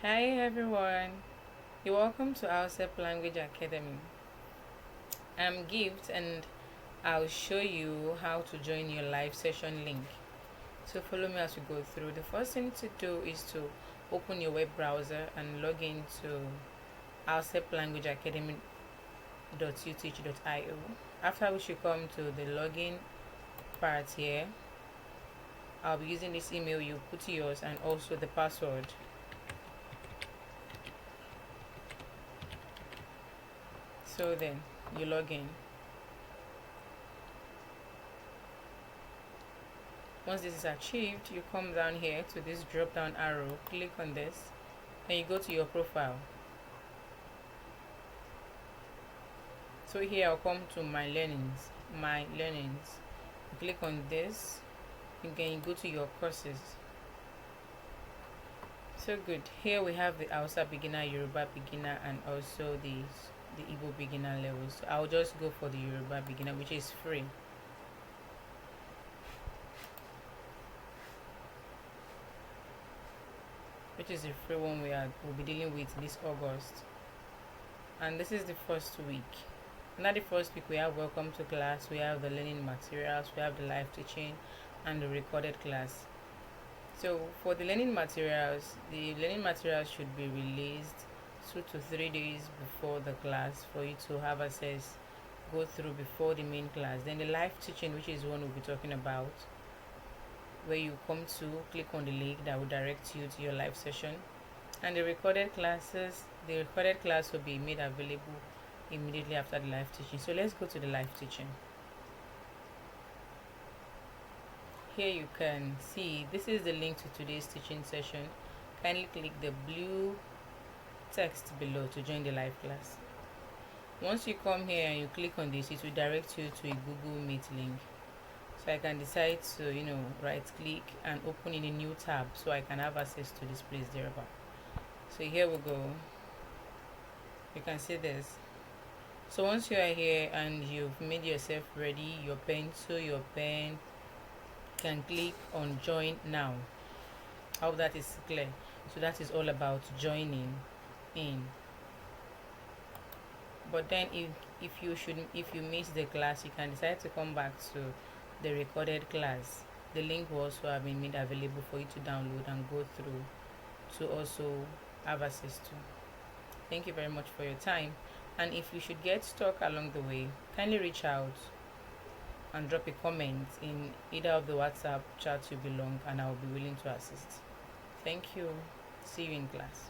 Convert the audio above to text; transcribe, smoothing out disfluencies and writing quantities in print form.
Hi everyone, you're welcome to ALSEP Language Academy. I'm Gift and I'll show you how to join your live session link. So follow me as we go through. The first thing to do is to open your web browser and log into alseplanguageacademy.uth.io. After which you come to the login part here. I'll be using this email, you put yours and also the password. So then you log in. Once this is achieved, you come down here to this drop down arrow, click on this, and you go to your profile. So here I'll come to my learnings. You click on this, again you go to your courses. So good. Here we have the Hausa beginner, Yoruba beginner, and also the Igbo beginner levels. So I'll just go for the Yoruba beginner, which is free. Which is the free one we'll be dealing with this August. And this is the first week. Now the first week we have welcome to class, we have the learning materials, we have the live teaching and the recorded class. So for the learning materials should be released 2 to 3 days before the class for you to have access, go through before the main class. Then the live teaching, which is one we'll be talking about, where you come to click on the link that will direct you to your live session. And the recorded class will be made available immediately after the live teaching. So let's go to the live teaching. Here you can see this is the link to today's teaching session. Kindly click the blue text below to join the live class. Once you come here and you click on this, it will direct you to a Google Meet link. So I can decide to right click and open in a new tab so I can have access to this place thereabout. So here we go. You can see this. So once you are here and you've made yourself ready, your pencil, your pen, can click on join now. I hope that is clear. So that is all about joining in. But then if you miss the class, you can decide to come back to the recorded class. The link will also have been made available for you to download and go through to also have access to. Thank you very much for your time, and if you should get stuck along the way, kindly reach out and drop a comment in either of the WhatsApp chats you belong, and I will be willing to assist. Thank you. See you in class.